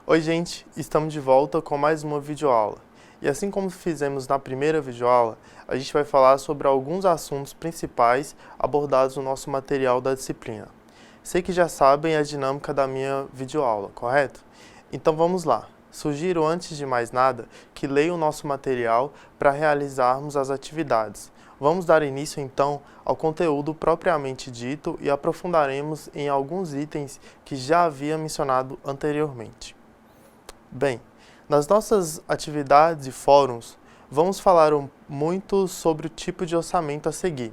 Oi gente, estamos de volta com mais uma videoaula. E assim como fizemos na primeira videoaula, a gente vai falar sobre alguns assuntos principais abordados no nosso material da disciplina. Sei que já sabem a dinâmica da minha videoaula, correto? Então vamos lá. Sugiro antes de mais nada que leiam o nosso material para realizarmos as atividades. Vamos dar início então ao conteúdo propriamente dito e aprofundaremos em alguns itens que já havia mencionado anteriormente. Bem, nas nossas atividades e fóruns, vamos falar muito sobre o tipo de orçamento a seguir.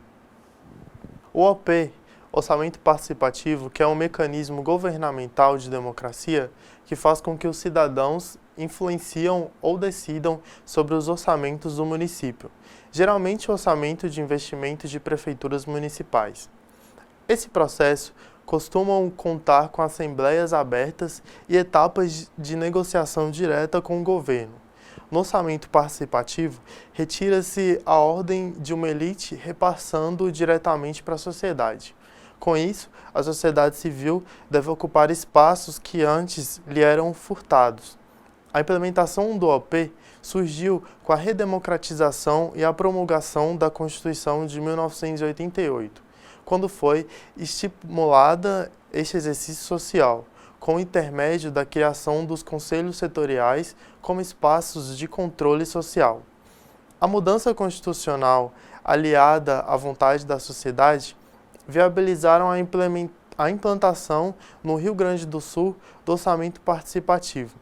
O OP, Orçamento Participativo, que é um mecanismo governamental de democracia que faz com que os cidadãos influenciam ou decidam sobre os orçamentos do município, geralmente o orçamento de investimentos de prefeituras municipais. Esse processo costumam contar com assembleias abertas e etapas de negociação direta com o governo. No orçamento participativo, retira-se a ordem de uma elite repassando diretamente para a sociedade. Com isso, a sociedade civil deve ocupar espaços que antes lhe eram furtados. A implementação do OP surgiu com a redemocratização e a promulgação da Constituição de 1988. Quando foi estimulada este exercício social, com o intermédio da criação dos conselhos setoriais como espaços de controle social. A mudança constitucional, aliada à vontade da sociedade, viabilizaram a implantação no Rio Grande do Sul do orçamento participativo.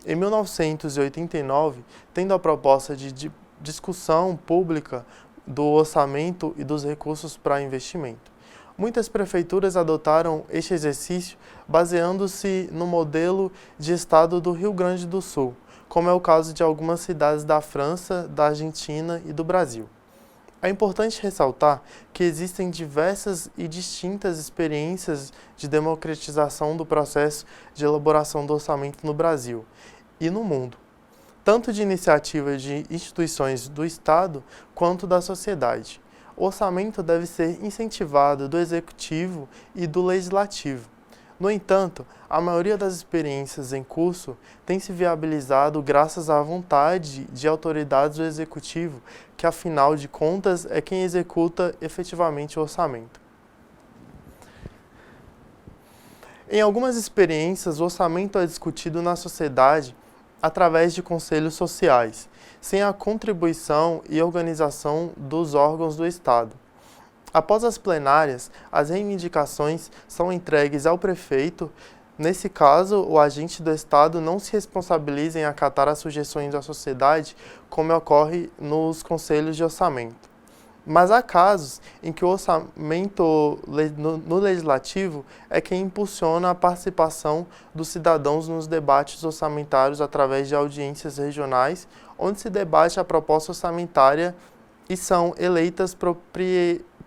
Em 1989, tendo a proposta de discussão pública do orçamento e dos recursos para investimento. Muitas prefeituras adotaram este exercício baseando-se no modelo de estado do Rio Grande do Sul, como é o caso de algumas cidades da França, da Argentina e do Brasil. É importante ressaltar que existem diversas e distintas experiências de democratização do processo de elaboração do orçamento no Brasil e no mundo, tanto de iniciativa de instituições do Estado quanto da sociedade. O orçamento deve ser incentivado do Executivo e do Legislativo. No entanto, a maioria das experiências em curso tem se viabilizado graças à vontade de autoridades do Executivo, que afinal de contas é quem executa efetivamente o orçamento. Em algumas experiências, o orçamento é discutido na sociedade através de conselhos sociais, sem a contribuição e organização dos órgãos do Estado. Após as plenárias, as reivindicações são entregues ao prefeito. Nesse caso, o agente do Estado não se responsabiliza em acatar as sugestões da sociedade, como ocorre nos conselhos de orçamento. Mas há casos em que o orçamento no legislativo é quem impulsiona a participação dos cidadãos nos debates orçamentários através de audiências regionais, onde se debate a proposta orçamentária e são eleitas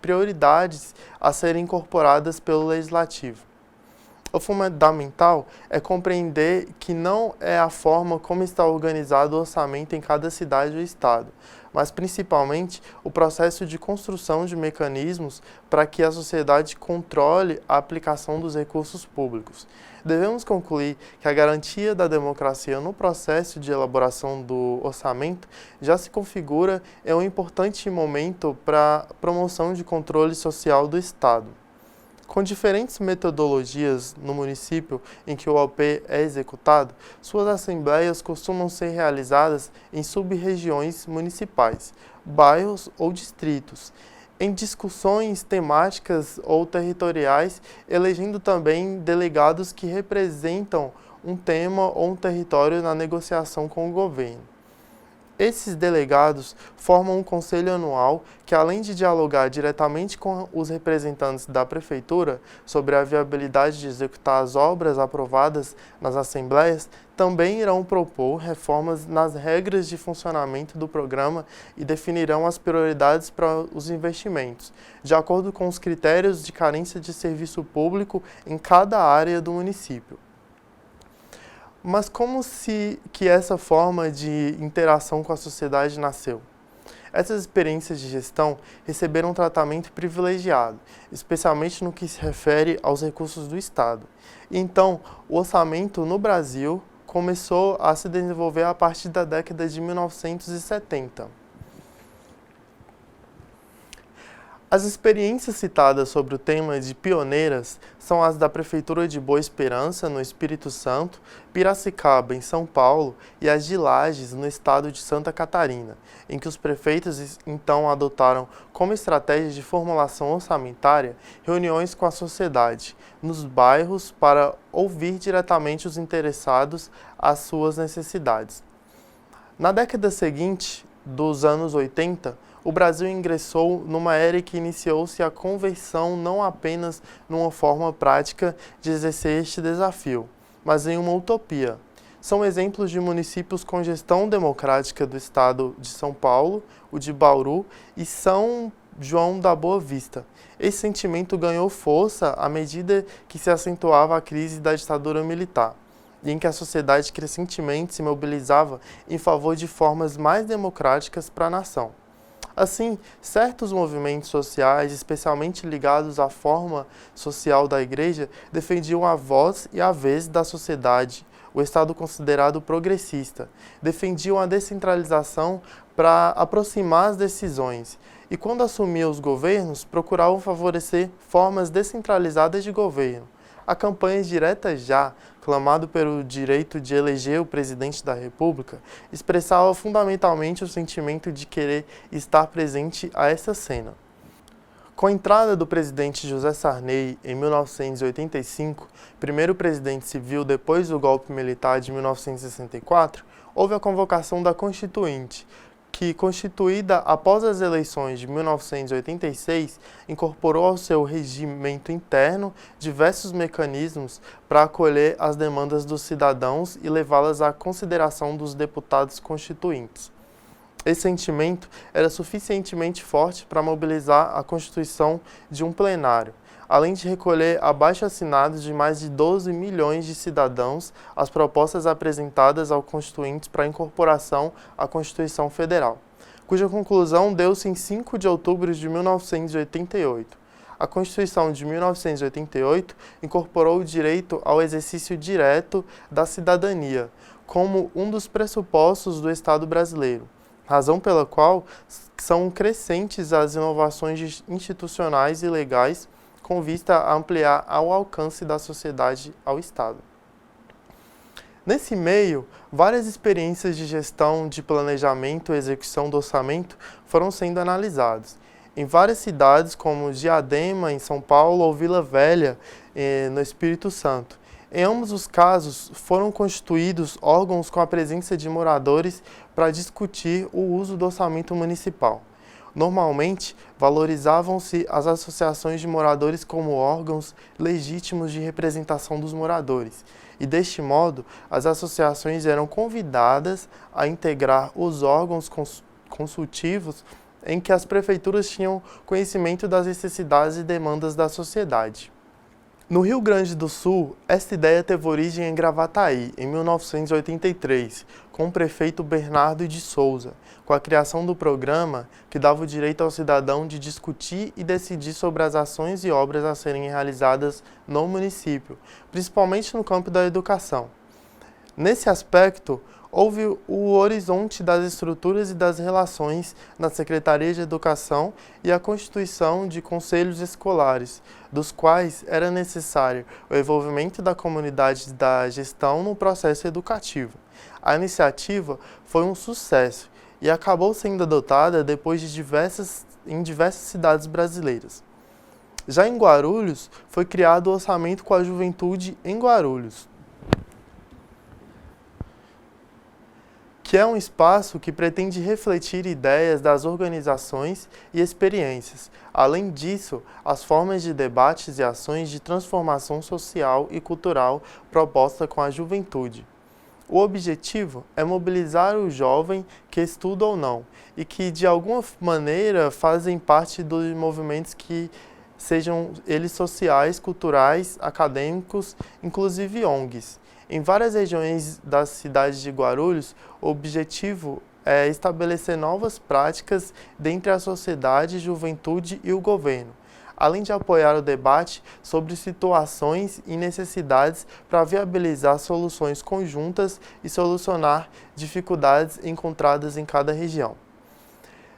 prioridades a serem incorporadas pelo legislativo. O fundamental é compreender que não é a forma como está organizado o orçamento em cada cidade ou estado, mas principalmente o processo de construção de mecanismos para que a sociedade controle a aplicação dos recursos públicos. Devemos concluir que a garantia da democracia no processo de elaboração do orçamento já se configura em um importante momento para a promoção de controle social do Estado. Com diferentes metodologias no município em que o OP é executado, suas assembleias costumam ser realizadas em sub-regiões municipais, bairros ou distritos, em discussões temáticas ou territoriais, elegendo também delegados que representam um tema ou um território na negociação com o governo. Esses delegados formam um conselho anual que, além de dialogar diretamente com os representantes da prefeitura sobre a viabilidade de executar as obras aprovadas nas assembleias, também irão propor reformas nas regras de funcionamento do programa e definirão as prioridades para os investimentos, de acordo com os critérios de carência de serviço público em cada área do município. Mas como que essa forma de interação com a sociedade nasceu? Essas experiências de gestão receberam um tratamento privilegiado, especialmente no que se refere aos recursos do Estado. Então, o orçamento no Brasil, começou a se desenvolver a partir da década de 1970. As experiências citadas sobre o tema de pioneiras são as da Prefeitura de Boa Esperança, no Espírito Santo, Piracicaba, em São Paulo, e as de Lages, no estado de Santa Catarina, em que os prefeitos então adotaram como estratégia de formulação orçamentária reuniões com a sociedade, nos bairros, para ouvir diretamente os interessados às suas necessidades. Na década seguinte, dos anos 80, o Brasil ingressou numa era que iniciou-se a conversão não apenas numa forma prática de exercer este desafio, mas em uma utopia. São exemplos de municípios com gestão democrática do estado de São Paulo, o de Bauru e São João da Boa Vista. Esse sentimento ganhou força à medida que se acentuava a crise da ditadura militar, e em que a sociedade crescentemente se mobilizava em favor de formas mais democráticas para a nação. Assim, certos movimentos sociais, especialmente ligados à forma social da Igreja, defendiam a voz e a vez da sociedade, o Estado considerado progressista, defendiam a descentralização para aproximar as decisões, e quando assumiam os governos, procuravam favorecer formas descentralizadas de governo. A campanha Direta Já, clamado pelo direito de eleger o presidente da República, expressava fundamentalmente o sentimento de querer estar presente a essa cena. Com a entrada do presidente José Sarney em 1985, primeiro presidente civil depois do golpe militar de 1964, houve a convocação da Constituinte, que, constituída após as eleições de 1986, incorporou ao seu regimento interno diversos mecanismos para acolher as demandas dos cidadãos e levá-las à consideração dos deputados constituintes. Esse sentimento era suficientemente forte para mobilizar a constituição de um plenário, além de recolher abaixo-assinados de mais de 12 milhões de cidadãos as propostas apresentadas aos constituintes para incorporação à Constituição Federal, cuja conclusão deu-se em 5 de outubro de 1988. A Constituição de 1988 incorporou o direito ao exercício direto da cidadania como um dos pressupostos do Estado brasileiro, razão pela qual são crescentes as inovações institucionais e legais com vista a ampliar o alcance da sociedade ao Estado. Nesse meio, várias experiências de gestão, de planejamento e execução do orçamento foram sendo analisadas. Em várias cidades, como Diadema, em São Paulo, ou Vila Velha, no Espírito Santo. Em ambos os casos, foram constituídos órgãos com a presença de moradores para discutir o uso do orçamento municipal. Normalmente, valorizavam-se as associações de moradores como órgãos legítimos de representação dos moradores, e deste modo, as associações eram convidadas a integrar os órgãos consultivos em que as prefeituras tinham conhecimento das necessidades e demandas da sociedade. No Rio Grande do Sul, esta ideia teve origem em Gravataí, em 1983, com o prefeito Bernardo de Souza, com a criação do programa que dava o direito ao cidadão de discutir e decidir sobre as ações e obras a serem realizadas no município, principalmente no campo da educação. Nesse aspecto, houve o horizonte das estruturas e das relações na Secretaria de Educação e a constituição de conselhos escolares, dos quais era necessário o envolvimento da comunidade da gestão no processo educativo. A iniciativa foi um sucesso e acabou sendo adotada depois em diversas cidades brasileiras. Já em Guarulhos, foi criado o Orçamento com a Juventude em Guarulhos, que é um espaço que pretende refletir ideias das organizações e experiências. Além disso, as formas de debates e ações de transformação social e cultural proposta com a juventude. O objetivo é mobilizar o jovem que estuda ou não e que, de alguma maneira, fazem parte dos movimentos que sejam eles sociais, culturais, acadêmicos, inclusive ONGs. Em várias regiões da cidade de Guarulhos, o objetivo é estabelecer novas práticas dentre a sociedade, juventude e o governo, além de apoiar o debate sobre situações e necessidades para viabilizar soluções conjuntas e solucionar dificuldades encontradas em cada região.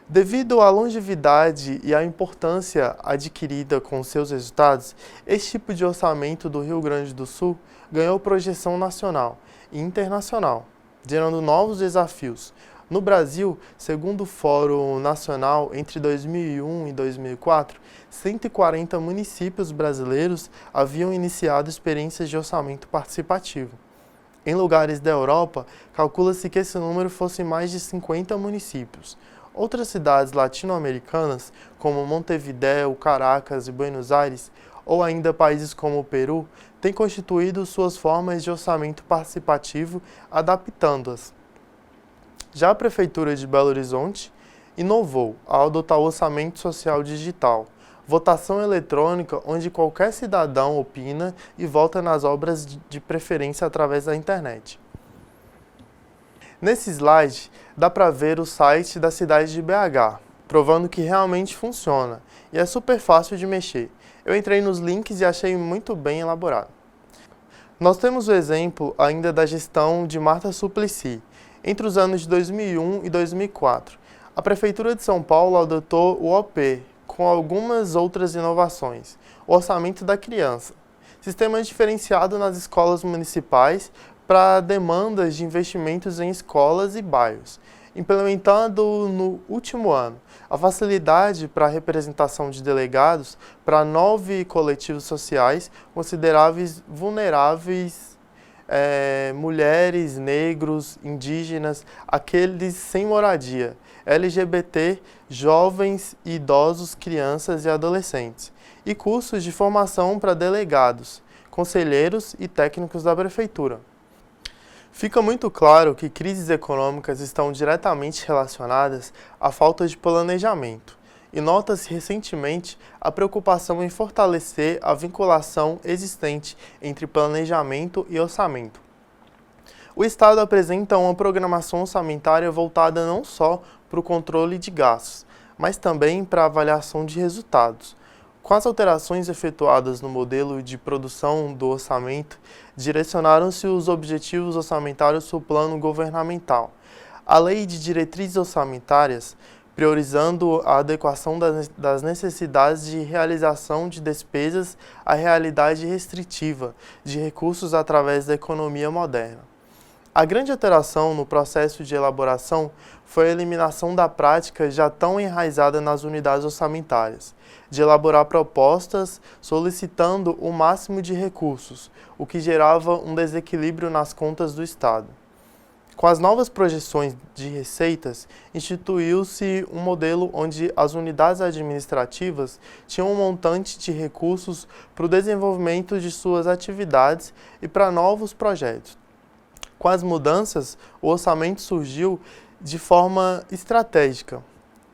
Devido à longevidade e à importância adquirida com seus resultados, este tipo de orçamento do Rio Grande do Sul ganhou projeção nacional e internacional, gerando novos desafios. No Brasil, segundo o Fórum Nacional, entre 2001 e 2004, 140 municípios brasileiros haviam iniciado experiências de orçamento participativo. Em lugares da Europa, calcula-se que esse número fosse mais de 50 municípios. Outras cidades latino-americanas, como Montevidéu, Caracas e Buenos Aires, ou ainda países como o Peru, têm constituído suas formas de orçamento participativo, adaptando-as. Já a Prefeitura de Belo Horizonte inovou ao adotar o orçamento social digital, votação eletrônica onde qualquer cidadão opina e vota nas obras de preferência através da internet. Nesse slide, dá para ver o site da cidade de BH, provando que realmente funciona e é super fácil de mexer. Eu entrei nos links e achei muito bem elaborado. Nós temos o exemplo ainda da gestão de Marta Suplicy, entre os anos de 2001 e 2004. A Prefeitura de São Paulo adotou o OP, com algumas outras inovações. O Orçamento da Criança, sistema diferenciado nas escolas municipais para demandas de investimentos em escolas e bairros, implementando no último ano a facilidade para a representação de delegados para 9 coletivos sociais consideráveis vulneráveis, mulheres, negros, indígenas, aqueles sem moradia, LGBT, jovens, idosos, crianças e adolescentes, e cursos de formação para delegados, conselheiros e técnicos da Prefeitura. Fica muito claro que crises econômicas estão diretamente relacionadas à falta de planejamento, e nota-se recentemente a preocupação em fortalecer a vinculação existente entre planejamento e orçamento. O Estado apresenta uma programação orçamentária voltada não só para o controle de gastos, mas também para a avaliação de resultados. Com as alterações efetuadas no modelo de produção do orçamento, direcionaram-se os objetivos orçamentários do plano governamental. A Lei de Diretrizes Orçamentárias, priorizando a adequação das necessidades de realização de despesas à realidade restritiva de recursos através da economia moderna. A grande alteração no processo de elaboração foi a eliminação da prática já tão enraizada nas unidades orçamentárias, de elaborar propostas solicitando o máximo de recursos, o que gerava um desequilíbrio nas contas do Estado. Com as novas projeções de receitas, instituiu-se um modelo onde as unidades administrativas tinham um montante de recursos para o desenvolvimento de suas atividades e para novos projetos. Com as mudanças, o orçamento surgiu de forma estratégica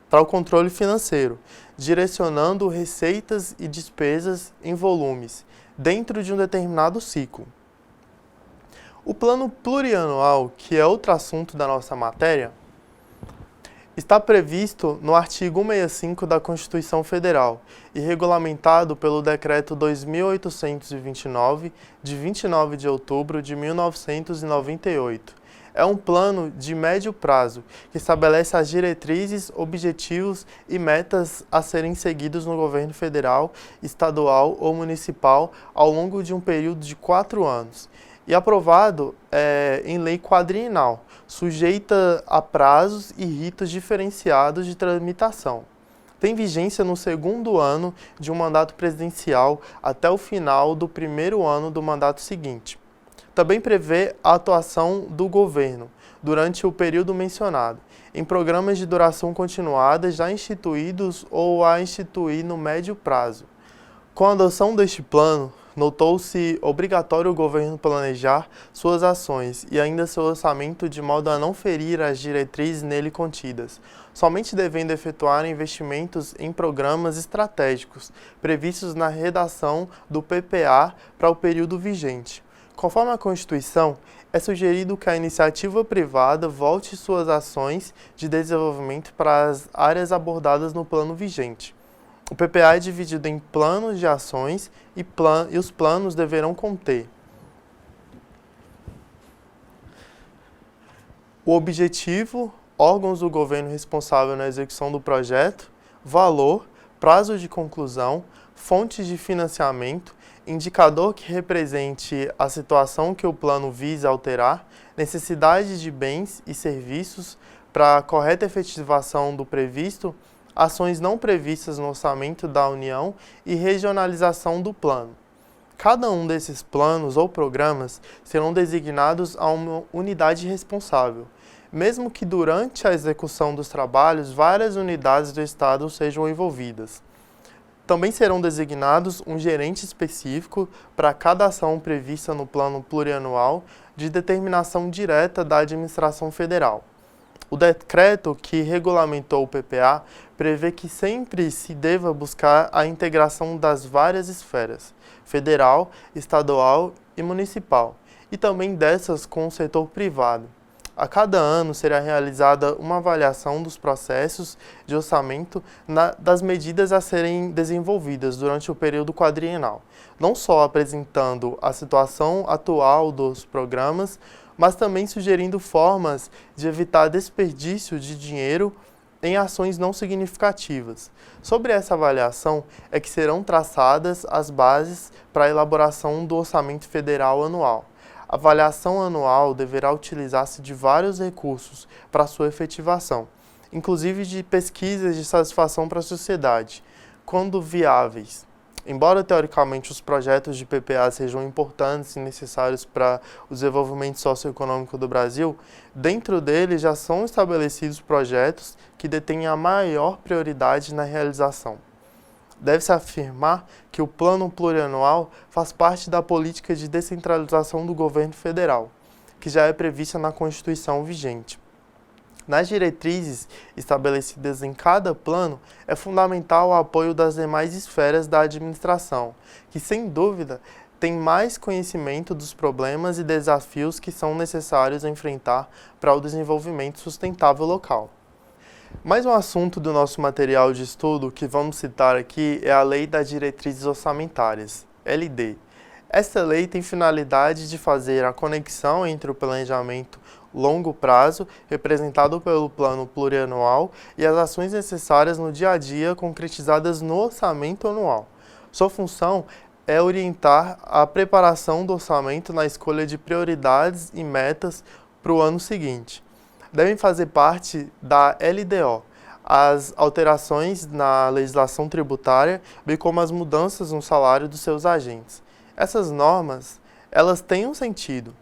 para o controle financeiro, direcionando receitas e despesas em volumes, dentro de um determinado ciclo. O plano plurianual, que é outro assunto da nossa matéria, está previsto no artigo 165 da Constituição Federal e regulamentado pelo Decreto 2829, de 29 de outubro de 1998. É um plano de médio prazo que estabelece as diretrizes, objetivos e metas a serem seguidos no governo federal, estadual ou municipal ao longo de um período de 4 anos. E aprovado em lei quadrienal, sujeita a prazos e ritos diferenciados de tramitação. Tem vigência no segundo ano de um mandato presidencial até o final do primeiro ano do mandato seguinte. Também prevê a atuação do governo durante o período mencionado, em programas de duração continuada já instituídos ou a instituir no médio prazo. Com a adoção deste plano, notou-se obrigatório o governo planejar suas ações e ainda seu orçamento de modo a não ferir as diretrizes nele contidas, somente devendo efetuar investimentos em programas estratégicos previstos na redação do PPA para o período vigente. Conforme a Constituição, é sugerido que a iniciativa privada volte suas ações de desenvolvimento para as áreas abordadas no plano vigente. O PPA é dividido em planos de ações e os planos deverão conter o objetivo, órgãos do governo responsável na execução do projeto, valor, prazo de conclusão, fontes de financiamento, indicador que represente a situação que o plano visa alterar, necessidade de bens e serviços para a correta efetivação do previsto, ações não previstas no orçamento da União e regionalização do plano. Cada um desses planos ou programas serão designados a uma unidade responsável, mesmo que durante a execução dos trabalhos várias unidades do Estado sejam envolvidas. Também serão designados um gerente específico para cada ação prevista no Plano Plurianual de determinação direta da Administração Federal. O decreto que regulamentou o PPA prevê que sempre se deva buscar a integração das várias esferas, federal, estadual e municipal, e também dessas com o setor privado. A cada ano será realizada uma avaliação dos processos de orçamento das medidas a serem desenvolvidas durante o período quadrienal, não só apresentando a situação atual dos programas, mas também sugerindo formas de evitar desperdício de dinheiro em ações não significativas. Sobre essa avaliação é que serão traçadas as bases para a elaboração do orçamento federal anual. A avaliação anual deverá utilizar-se de vários recursos para sua efetivação, inclusive de pesquisas de satisfação para a sociedade, quando viáveis. Embora teoricamente os projetos de PPA sejam importantes e necessários para o desenvolvimento socioeconômico do Brasil, dentro deles já são estabelecidos projetos que detêm a maior prioridade na realização. Deve-se afirmar que o Plano Plurianual faz parte da política de descentralização do governo federal, que já é prevista na Constituição vigente. Nas diretrizes estabelecidas em cada plano, é fundamental o apoio das demais esferas da administração, que, sem dúvida, têm mais conhecimento dos problemas e desafios que são necessários enfrentar para o desenvolvimento sustentável local. Mais um assunto do nosso material de estudo que vamos citar aqui é a Lei das Diretrizes Orçamentárias, LD. Esta lei tem finalidade de fazer a conexão entre o planejamento longo prazo, representado pelo Plano Plurianual, e as ações necessárias no dia a dia concretizadas no orçamento anual. Sua função é orientar a preparação do orçamento na escolha de prioridades e metas para o ano seguinte. Devem fazer parte da LDO as alterações na legislação tributária, bem como as mudanças no salário dos seus agentes. Essas normas, elas têm um sentido.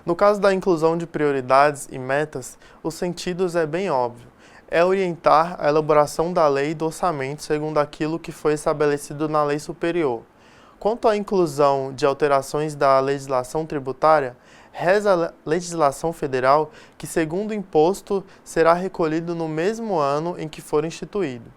No caso da inclusão de prioridades e metas, os sentidos é bem óbvio. É orientar a elaboração da lei e do orçamento segundo aquilo que foi estabelecido na lei superior. Quanto à inclusão de alterações da legislação tributária, reza a legislação federal que, segundo o imposto, será recolhido no mesmo ano em que for instituído.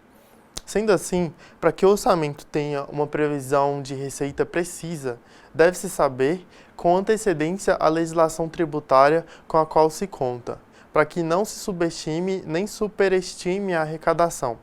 Sendo assim, para que o orçamento tenha uma previsão de receita precisa, deve-se saber com antecedência a legislação tributária com a qual se conta, para que não se subestime nem superestime a arrecadação.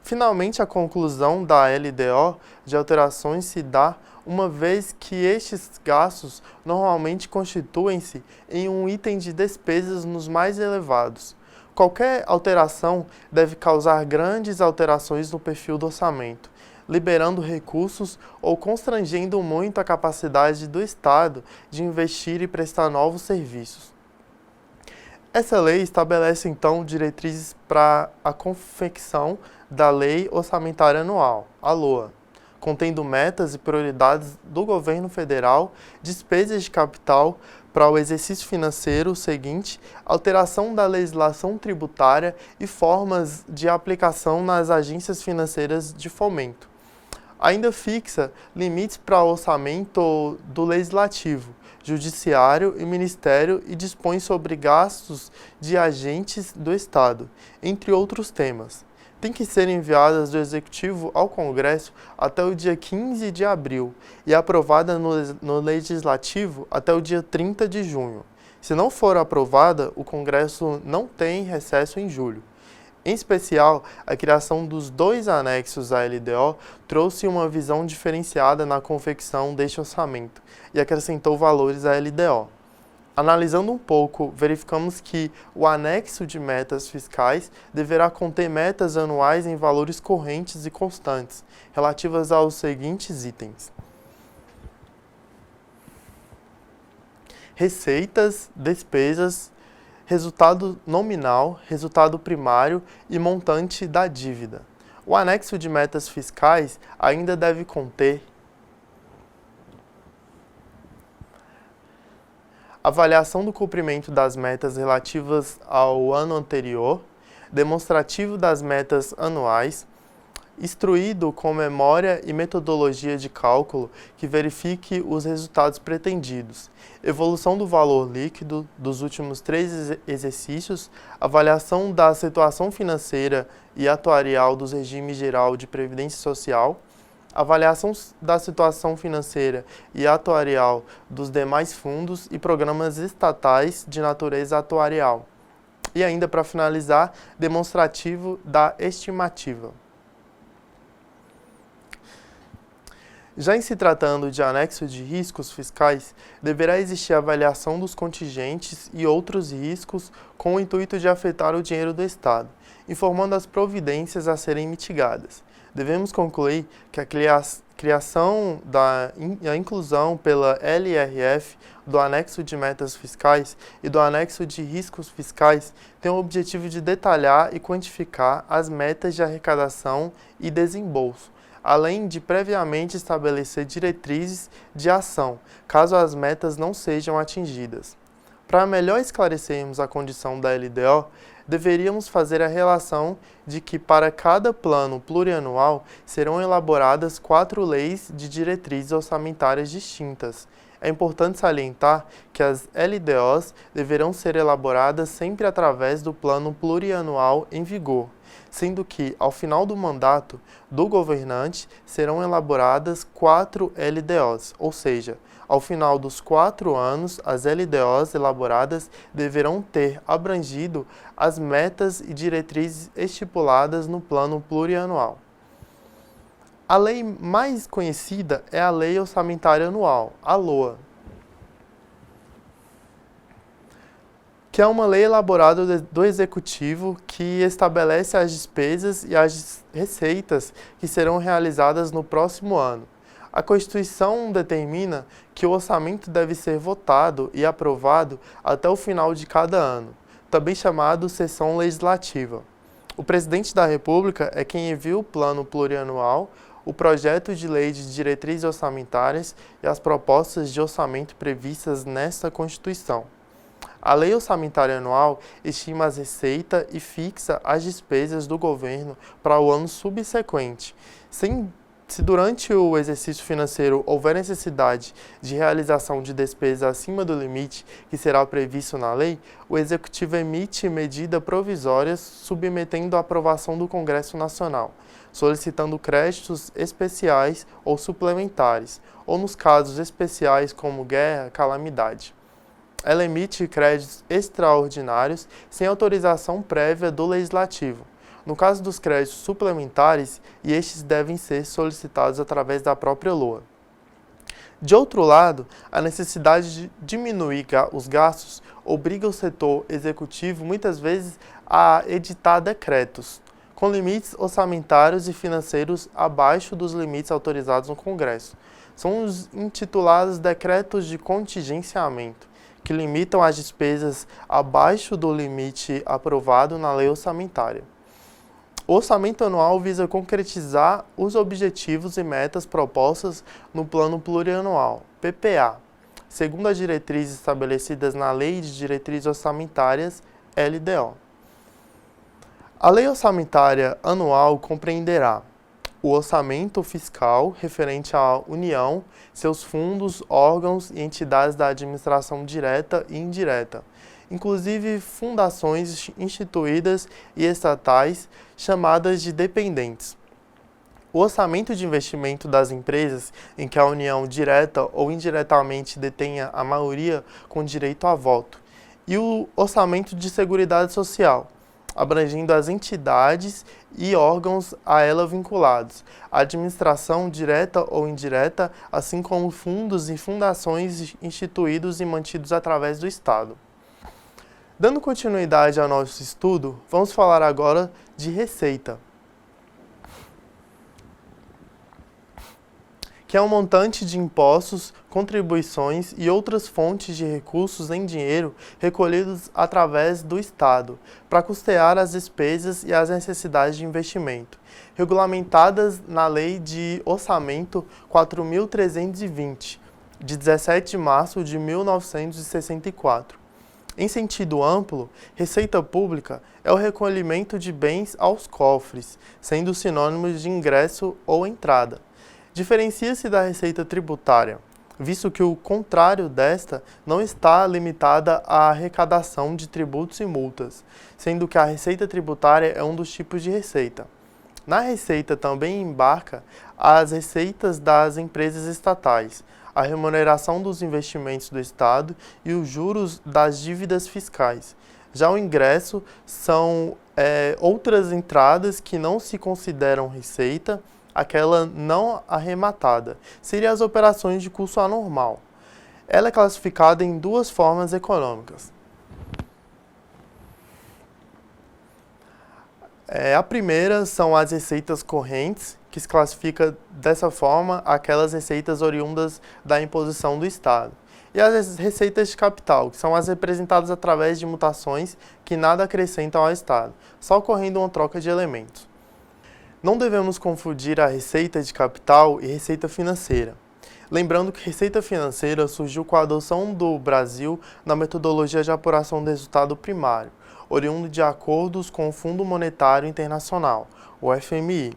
Finalmente, a conclusão da LDO de alterações se dá uma vez que estes gastos normalmente constituem-se em um item de despesas nos mais elevados. Qualquer alteração deve causar grandes alterações no perfil do orçamento, liberando recursos ou constrangendo muito a capacidade do Estado de investir e prestar novos serviços. Essa lei estabelece, então, diretrizes para a confecção da Lei Orçamentária Anual, a LOA, contendo metas e prioridades do governo federal, despesas de capital para o exercício financeiro seguinte, alteração da legislação tributária e formas de aplicação nas agências financeiras de fomento. Ainda fixa limites para o orçamento do Legislativo, Judiciário e Ministério e dispõe sobre gastos de agentes do Estado, entre outros temas. Tem que ser enviadas do Executivo ao Congresso até o dia 15 de abril e aprovada no Legislativo até o dia 30 de junho. Se não for aprovada, o Congresso não tem recesso em julho. Em especial, a criação dos dois anexos à LDO trouxe uma visão diferenciada na confecção deste orçamento e acrescentou valores à LDO. Analisando um pouco, verificamos que o anexo de metas fiscais deverá conter metas anuais em valores correntes e constantes, relativas aos seguintes itens: receitas, despesas, resultado nominal, resultado primário e montante da dívida. O anexo de metas fiscais ainda deve conter avaliação do cumprimento das metas relativas ao ano anterior, demonstrativo das metas anuais, instruído com memória e metodologia de cálculo que verifique os resultados pretendidos, evolução do valor líquido dos últimos 3 exercícios, avaliação da situação financeira e atuarial dos regimes geral de previdência social, avaliação da situação financeira e atuarial dos demais fundos e programas estatais de natureza atuarial. E ainda, para finalizar, demonstrativo da estimativa. Já em se tratando de anexo de riscos fiscais, deverá existir avaliação dos contingentes e outros riscos com o intuito de afetar o dinheiro do Estado, informando as providências a serem mitigadas. Devemos concluir que a criação a inclusão pela LRF do anexo de metas fiscais e do anexo de riscos fiscais tem o objetivo de detalhar e quantificar as metas de arrecadação e desembolso, além de previamente estabelecer diretrizes de ação, caso as metas não sejam atingidas. Para melhor esclarecermos a condição da LDO, deveríamos fazer a relação de que para cada plano plurianual serão elaboradas 4 leis de diretrizes orçamentárias distintas. É importante salientar que as LDOs deverão ser elaboradas sempre através do plano plurianual em vigor, sendo que, ao final do mandato do governante, serão elaboradas 4 LDOs, ou seja, ao final dos 4 anos, as LDOs elaboradas deverão ter abrangido as metas e diretrizes estipuladas no plano plurianual. A lei mais conhecida é a Lei Orçamentária Anual, a LOA, que é uma lei elaborada do Executivo que estabelece as despesas e as receitas que serão realizadas no próximo ano. A Constituição determina que o orçamento deve ser votado e aprovado até o final de cada ano, também chamado sessão legislativa. O Presidente da República é quem envia o plano plurianual, o projeto de lei de diretrizes orçamentárias e as propostas de orçamento previstas nesta Constituição. A Lei Orçamentária Anual estima as receitas e fixa as despesas do governo para o ano subsequente. Se durante o exercício financeiro houver necessidade de realização de despesa acima do limite que será previsto na lei, o Executivo emite medida provisória submetendo à aprovação do Congresso Nacional, solicitando créditos especiais ou suplementares, ou nos casos especiais como guerra, calamidade. Ela emite créditos extraordinários sem autorização prévia do Legislativo. No caso dos créditos suplementares, estes devem ser solicitados através da própria LOA. De outro lado, a necessidade de diminuir os gastos obriga o setor executivo muitas vezes a editar decretos, com limites orçamentários e financeiros abaixo dos limites autorizados no Congresso. São os intitulados decretos de contingenciamento, que limitam as despesas abaixo do limite aprovado na lei orçamentária. O orçamento anual visa concretizar os objetivos e metas propostas no Plano Plurianual, PPA, segundo as diretrizes estabelecidas na Lei de Diretrizes Orçamentárias, LDO. A Lei Orçamentária Anual compreenderá o orçamento fiscal referente à União, seus fundos, órgãos e entidades da administração direta e indireta, inclusive fundações instituídas e estatais chamadas de dependentes. O orçamento de investimento das empresas em que a União direta ou indiretamente detenha a maioria com direito a voto. E o orçamento de Seguridade Social, abrangendo as entidades e órgãos a ela vinculados, a administração direta ou indireta, assim como fundos e fundações instituídos e mantidos através do Estado. Dando continuidade ao nosso estudo, vamos falar agora de receita, que é um montante de impostos, contribuições e outras fontes de recursos em dinheiro recolhidos através do Estado, para custear as despesas e as necessidades de investimento, regulamentadas na Lei de Orçamento 4.320, de 17 de março de 1964. Em sentido amplo, receita pública é o recolhimento de bens aos cofres, sendo sinônimo de ingresso ou entrada. Diferencia-se da receita tributária, visto que o contrário desta não está limitada à arrecadação de tributos e multas, sendo que a receita tributária é um dos tipos de receita. Na receita também embarca as receitas das empresas estatais, a remuneração dos investimentos do Estado e os juros das dívidas fiscais. Já o ingresso são outras entradas que não se consideram receita, aquela não arrematada, seriam as operações de curso anormal. Ela é classificada em duas formas econômicas. A primeira são as receitas correntes, que se classifica dessa forma aquelas receitas oriundas da imposição do Estado. E as receitas de capital, que são as representadas através de mutações que nada acrescentam ao Estado, só ocorrendo uma troca de elementos. Não devemos confundir a receita de capital e receita financeira. Lembrando que receita financeira surgiu com a adoção do Brasil na metodologia de apuração do resultado primário, oriundo de acordos com o Fundo Monetário Internacional, o FMI.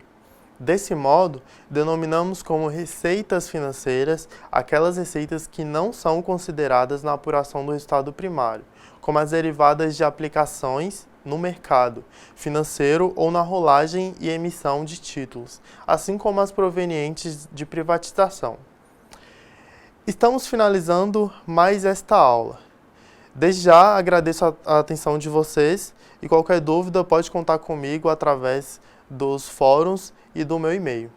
Desse modo, denominamos como receitas financeiras aquelas receitas que não são consideradas na apuração do resultado primário, como as derivadas de aplicações no mercado financeiro ou na rolagem e emissão de títulos, assim como as provenientes de privatização. Estamos finalizando mais esta aula. Desde já agradeço a atenção de vocês e qualquer dúvida pode contar comigo através dos fóruns e do meu e-mail.